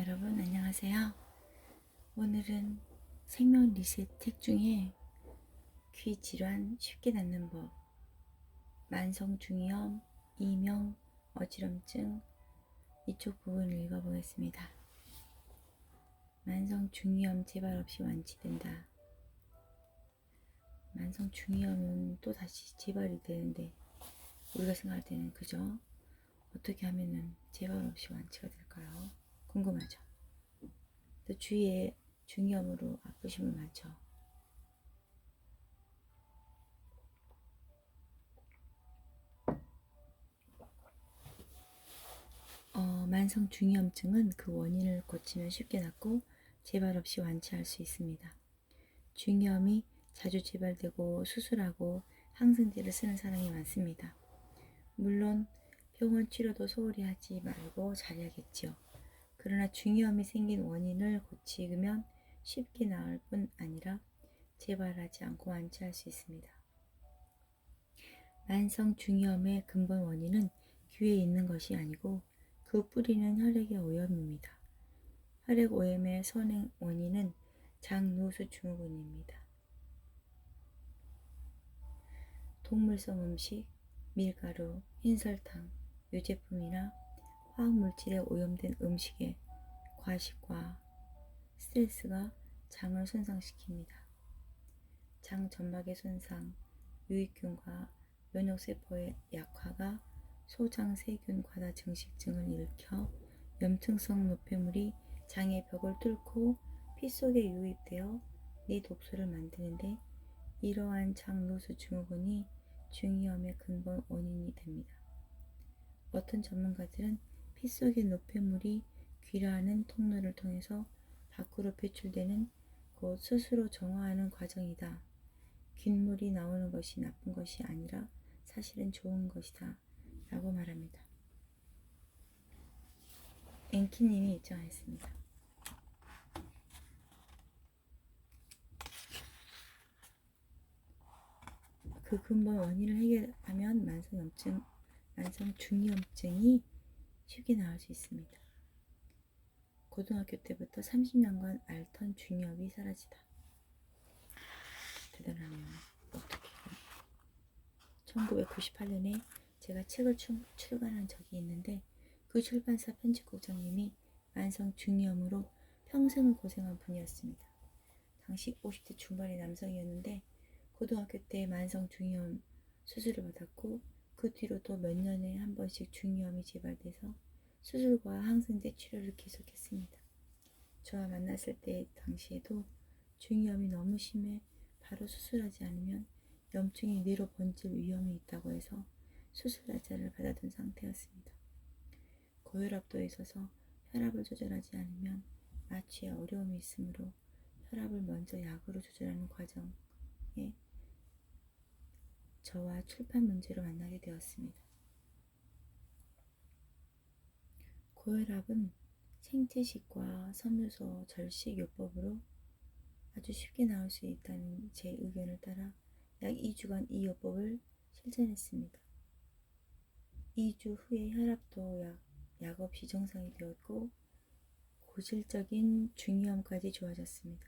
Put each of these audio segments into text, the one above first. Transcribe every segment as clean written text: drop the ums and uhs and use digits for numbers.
여러분 안녕하세요. 오늘은 생명 리셋 책 중에 귀 질환 쉽게 낫는 법, 만성 중이염, 이명, 어지럼증 이쪽 부분을 읽어보겠습니다. 만성 중이염 재발 없이 완치된다. 만성 중이염은 또 다시 재발이 되는데 우리가 생각할 때는 그죠? 어떻게 하면은 재발 없이 완치가 될까요? 궁금하죠? 또 주위에 중이염으로 아프신 분 많죠? 만성 중이염증은 그 원인을 고치면 쉽게 낫고 재발 없이 완치할 수 있습니다. 중이염이 자주 재발되고 수술하고 항생제를 쓰는 사람이 많습니다. 물론 병원 치료도 소홀히 하지 말고 잘해야겠지요. 그러나 중이염이 생긴 원인을 고치면 쉽게 나을 뿐 아니라 재발하지 않고 완치할 수 있습니다. 만성 중이염의 근본 원인은 귀에 있는 것이 아니고 그 뿌리는 혈액의 오염입니다. 혈액 오염의 선행 원인은 장누수 증후군입니다. 동물성 음식, 밀가루, 흰설탕, 유제품이나 화학물질에 오염된 음식의 과식과 스트레스가 장을 손상시킵니다. 장 점막의 손상, 유익균과 면역세포의 약화가 소장세균 과다 증식증을 일으켜 염증성 노폐물이 장의 벽을 뚫고 피 속에 유입되어 뇌독소를 만드는데 이러한 장누수 증후군이 중이염의 근본 원인이 됩니다. 어떤 전문가들은 피 속의 노폐물이 귀라는 통로를 통해서 밖으로 배출되는 곧 스스로 정화하는 과정이다. 균물이 나오는 것이 나쁜 것이 아니라 사실은 좋은 것이다 라고 말합니다. 앵키님이 입장했습니다. 그 근본 원인을 해결하면 만성 중이염증이 쉽게 나을 수 있습니다. 고등학교 때부터 30년간 앓던 중이염이 사라지다. 대단하네요. 어떻게 1998년에 제가 책을 출간한 적이 있는데 그 출판사 편집국장님이 만성 중이염으로 평생을 고생한 분이었습니다. 당시 50대 중반의 남성이었는데 고등학교 때 만성 중이염 수술을 받았고 그 뒤로도 몇 년에 한 번씩 중이염이 재발돼서 수술과 항생제 치료를 계속했습니다. 저와 만났을 때 당시에도 중이염이 너무 심해 바로 수술하지 않으면 염증이 뇌로 번질 위험이 있다고 해서 수술 날짜를 받아둔 상태였습니다. 고혈압도 있어서 혈압을 조절하지 않으면 마취에 어려움이 있으므로 혈압을 먼저 약으로 조절하는 과정에 저와 출판 문제로 만나게 되었습니다. 고혈압은 생체식과 섬유소 절식 요법으로 아주 쉽게 나올 수 있다는 제 의견을 따라 약 2주간 이 요법을 실천했습니다. 2주 후에 혈압도 약 없이 정상이 되었고 고질적인 중이염까지 좋아졌습니다.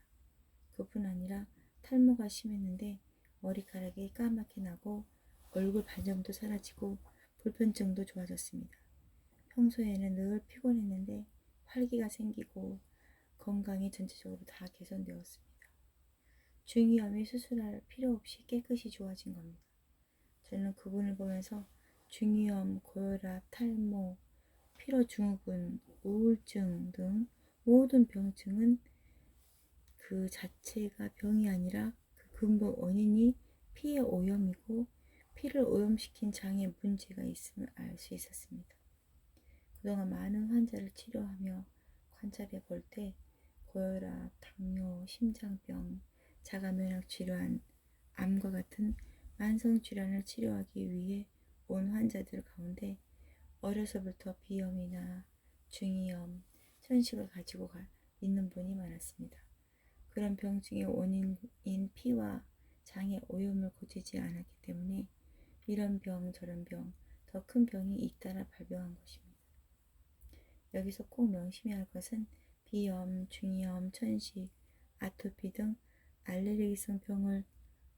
그뿐 아니라 탈모가 심했는데 머리카락이 까맣게 나고 얼굴 반점도 사라지고 불편증도 좋아졌습니다. 평소에는 늘 피곤했는데 활기가 생기고 건강이 전체적으로 다 개선되었습니다. 중이염이 수술할 필요 없이 깨끗이 좋아진 겁니다. 저는 그분을 보면서 중이염, 고혈압, 탈모, 피로증후군, 우울증 등 모든 병증은 그 자체가 병이 아니라 그 근본 원인이 피의 오염이고 피를 오염시킨 장에 문제가 있음을 알 수 있었습니다. 그동안 많은 환자를 치료하며 관찰해 볼 때 고혈압, 당뇨, 심장병, 자가면역질환, 암과 같은 만성질환을 치료하기 위해 온 환자들 가운데 어려서부터 비염이나 중이염, 천식을 가지고 있는 분이 많았습니다. 그런 병증의 원인인 피와 장의 오염을 고치지 않았기 때문에 이런 병 저런 병 더 큰 병이 잇따라 발병한 것입니다. 여기서 꼭 명심해야 할 것은 비염, 중이염, 천식, 아토피 등 알레르기성 병을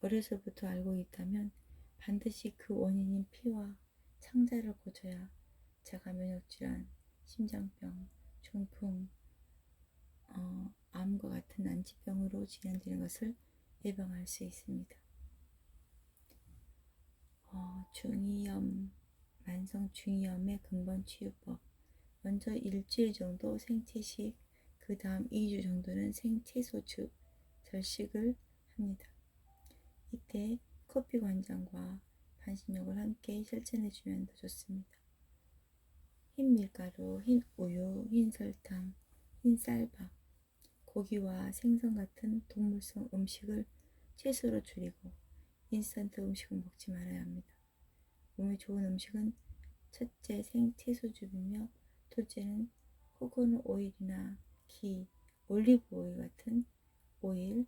어려서부터 알고 있다면 반드시 그 원인인 피와 창자를 고쳐야 자가 면역질환, 심장병, 중풍, 암과 같은 난치병으로 진행되는 것을 예방할 수 있습니다. 중이염, 만성 중이염의 근본 치유법. 먼저 일주일 정도 생채식, 그 다음 2주 정도는 생채소주, 절식을 합니다. 이때 커피 관장과 반신욕을 함께 실천해주면 더 좋습니다. 흰 밀가루, 흰 우유, 흰 설탕, 흰 쌀밥, 고기와 생선 같은 동물성 음식을 채소로 줄이고 인스턴트 음식은 먹지 말아야 합니다. 몸에 좋은 음식은 첫째 생채소즙이며 둘째는 코코넛 오일이나 기, 올리브 오일 같은 오일,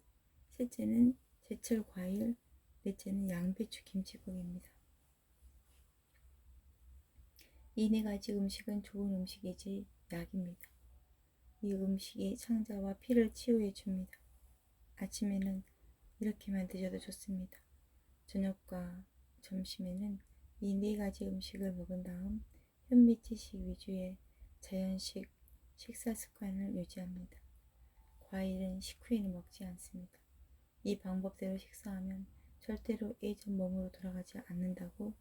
셋째는 제철 과일, 넷째는 양배추 김치국입니다. 이 네 가지 음식은 좋은 음식이지 약입니다. 이 음식이 창자와 피를 치유해 줍니다. 아침에는 이렇게만 드셔도 좋습니다. 저녁과 점심에는 이 네 가지 음식을 먹은 다음 현미채식 위주의 자연식 식사 습관을 유지합니다. 과일은 식후에는 먹지 않습니다. 이 방법대로 식사하면 절대로 예전 몸으로 돌아가지 않는다고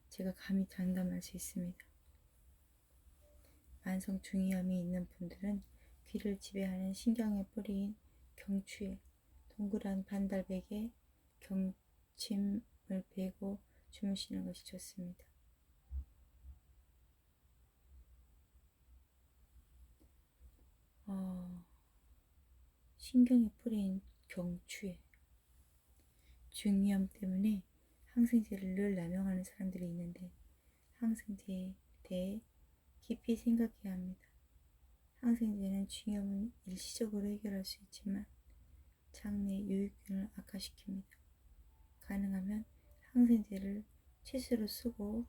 제가 감히 장담할 수 있습니다. 만성 중이염이 있는 분들은 귀를 지배하는 신경의 뿌리인 경추에 동그란 반달백에 경침을 베고 주무시는 것이 좋습니다. 신경의 뿌리인 경추에 중이염 때문에 항생제를 늘 남용하는 사람들이 있는데 항생제에 대해 깊이 생각해야 합니다. 항생제는 중이염은 일시적으로 해결할 수 있지만 장내 유익균을 악화시킵니다. 가능하면 항생제를 채소로 쓰고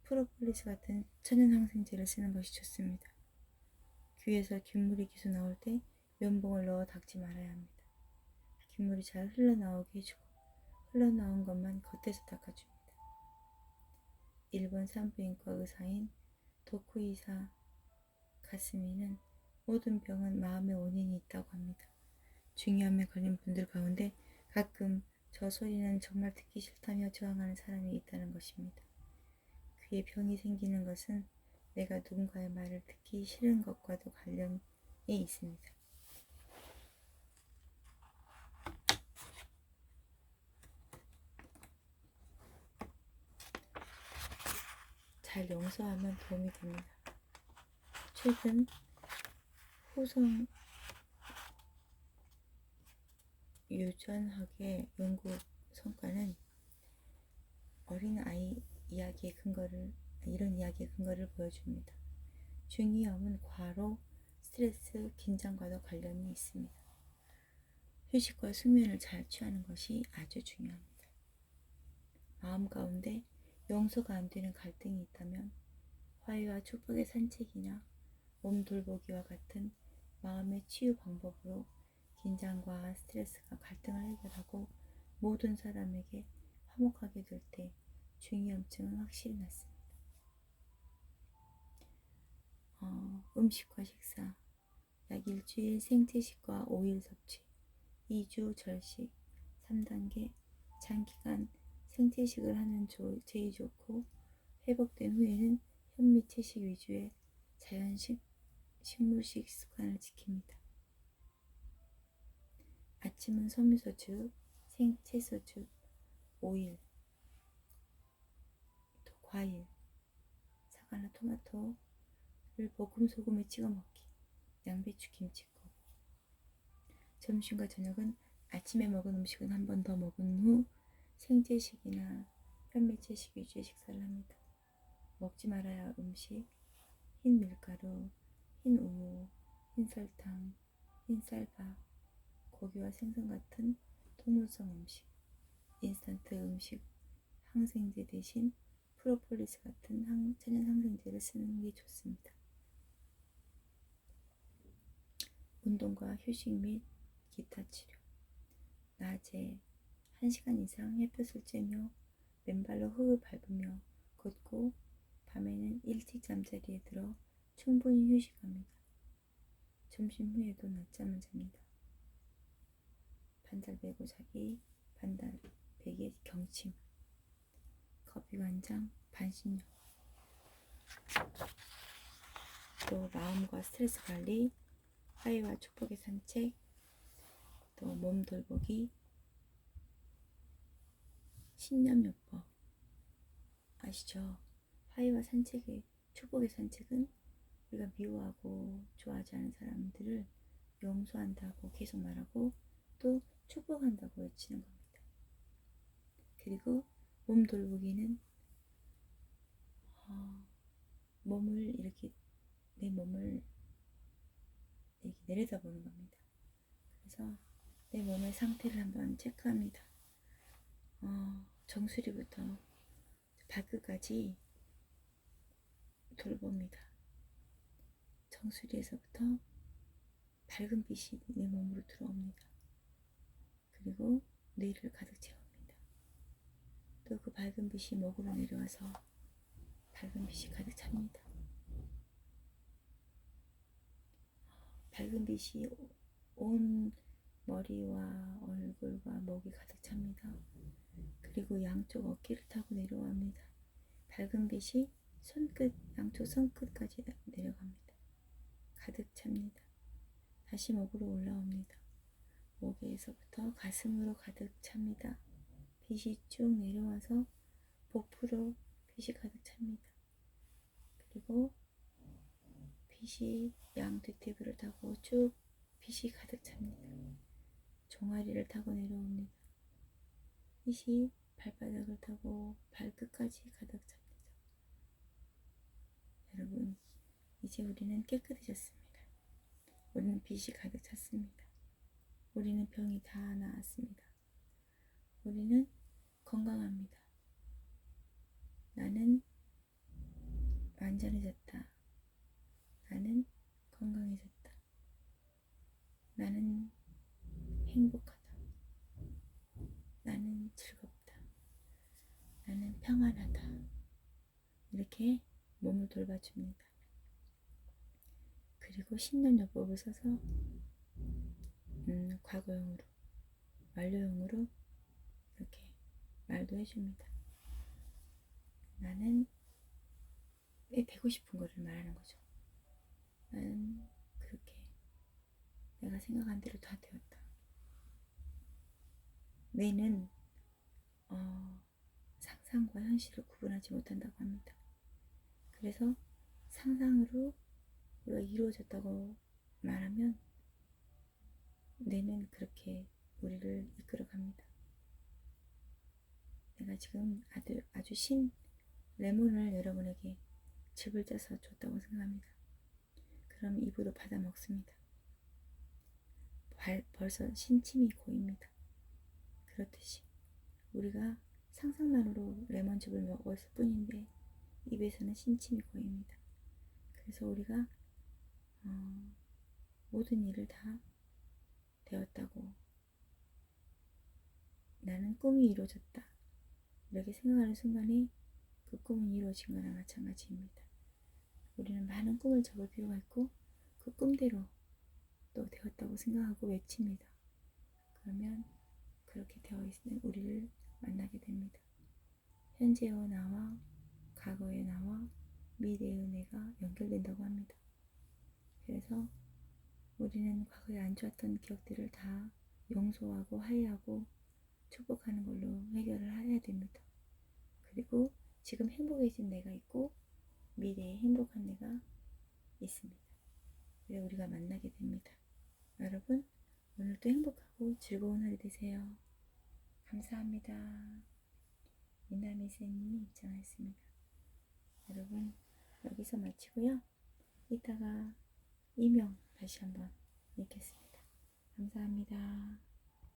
프로폴리스 같은 천연 항생제를 쓰는 것이 좋습니다. 귀에서 균물이 계속 나올 때 면봉을 넣어 닦지 말아야 합니다. 균물이 잘 흘러나오게 해주고 흘러나온 것만 겉에서 닦아줍니다. 일본 산부인과 의사인 도쿠이사 가스미는 모든 병은 마음의 원인이 있다고 합니다. 중이염에 걸린 분들 가운데 가끔 저 소리는 정말 듣기 싫다며 저항하는 사람이 있다는 것입니다. 귀에 병이 생기는 것은 내가 누군가의 말을 듣기 싫은 것과도 관련이 있습니다. 잘 용서하면 도움이 됩니다. 최근 후성 유전학의 연구 성과는 어린아이 이야기의 근거를 이런 이야기의 근거를 보여줍니다. 중이염은 과로, 스트레스, 긴장과도 관련이 있습니다. 휴식과 수면을 잘 취하는 것이 아주 중요합니다. 마음 가운데 용서가 안 되는 갈등이 있다면 화해와 축복의 산책이나 몸 돌보기와 같은 마음의 치유 방법으로 긴장과 스트레스가 갈등을 해결하고 모든 사람에게 화목하게 될 때 중이염증은 확실히 낫습니다. 음식과 식사, 약 일주일 생채식과 오일 섭취, 2주 절식, 3단계 장기간 생채식을 하면 제일 좋고 회복된 후에는 현미채식 위주의 자연식 식물식 습관을 지킵니다. 아침은 섬유소주, 생채소주, 오일, 또 과일, 사과나 토마토를 볶음 소금에 찍어 먹기, 양배추 김치국. 점심과 저녁은 아침에 먹은 음식은 한 번 더 먹은 후 생채식이나 현미채식 위주의 식사를 합니다. 먹지 말아야 할 음식, 흰 밀가루, 흰 우유, 흰 설탕, 흰 쌀밥, 고기와 생선 같은 동물성 음식, 인스턴트 음식, 항생제 대신 프로폴리스 같은 천연 항생제를 쓰는 게 좋습니다. 운동과 휴식 및 기타 치료. 낮에 1시간 이상 햇볕을 쬐며 맨발로 흙을 밟으며 걷고 밤에는 일찍 잠자리에 들어 충분히 휴식합니다. 점심 후에도 낮잠을 잡니다. 반달 베고 자기, 반달 베개 경침, 커피 관장, 반신욕. 또 마음과 스트레스 관리, 하이와 축복의 산책, 또 몸 돌보기, 신념요법. 아시죠? 하이와 산책의 축복의 산책은 우리가 미워하고 좋아하지 않은 사람들을 용서한다고 계속 말하고 또 축복한다고 외치는 겁니다. 그리고 몸 돌보기는 몸을 이렇게 내 몸을 이렇게 내려다보는 겁니다. 그래서 내 몸의 상태를 한번 체크합니다. 정수리부터 발끝까지 돌봅니다. 정수리에서부터 밝은 빛이 내 몸으로 들어옵니다. 그리고 뇌를 가득 채웁니다. 또 그 밝은 빛이 목으로 내려와서 밝은 빛이 가득 찹니다. 밝은 빛이 온 머리와 얼굴과 목이 가득 찹니다. 그리고 양쪽 어깨를 타고 내려옵니다. 밝은 빛이 손끝, 양쪽 손끝까지 내려갑니다. 가득 찹니다. 다시 목으로 올라옵니다. 목에서부터 가슴으로 가득 찹니다. 빛이 쭉 내려와서 복부로 빛이 가득 찹니다. 그리고 빛이 양 뒷태부를 타고 쭉 빛이 가득 찹니다. 종아리를 타고 내려옵니다. 빛이 발바닥을 타고 발끝까지 가득 찹니다. 여러분, 이제 우리는 깨끗해졌습니다. 우리는 빛이 가득 찼습니다. 우리는 병이 다 나았습니다. 우리는 건강합니다. 나는 완전해졌다. 나는 건강해졌다. 나는 행복하다. 나는 즐겁다. 나는 평안하다. 이렇게 몸을 돌봐줍니다. 그리고 신념요법을 써서 과거형으로, 완료형으로 이렇게 말도 해줍니다. 나는 되고 싶은 거를 말하는 거죠. 나는 그렇게 내가 생각한 대로 다 되었다. 뇌는 상상과 현실을 구분하지 못한다고 합니다. 그래서 상상으로 우리가 이루어졌다고 말하면 뇌는 그렇게 우리를 이끌어갑니다. 내가 지금 아주 신 레몬을 여러분에게 즙을 짜서 줬다고 생각합니다. 그럼 입으로 받아 먹습니다. 벌써 신침이 고입니다. 그렇듯이 우리가 상상만으로 레몬즙을 먹었을 뿐인데 입에서는 신침이 고입니다. 그래서 우리가 모든 일을 다 되었다고, 나는 꿈이 이루어졌다, 이렇게 생각하는 순간에 그 꿈은 이루어진 거나 마찬가지입니다. 우리는 많은 꿈을 접을 필요가 있고 그 꿈대로 또 되었다고 생각하고 외칩니다. 그러면 그렇게 되어 있는 우리를 만나게 됩니다. 현재의 나와 과거의 나와 미래의 내가 연결된다고 합니다. 그래서 우리는 과거에 안 좋았던 기억들을 다 용서하고 화해하고 축복하는 걸로 해결을 해야 됩니다. 그리고 지금 행복해진 내가 있고 미래에 행복한 내가 있습니다. 그래서 우리가 만나게 됩니다. 여러분, 오늘도 행복하고 즐거운 하루 되세요. 감사합니다. 미나미세님이 입장했습니다. 여러분, 여기서 마치고요. 이따가 이명 다시 한번 읽겠습니다. 감사합니다.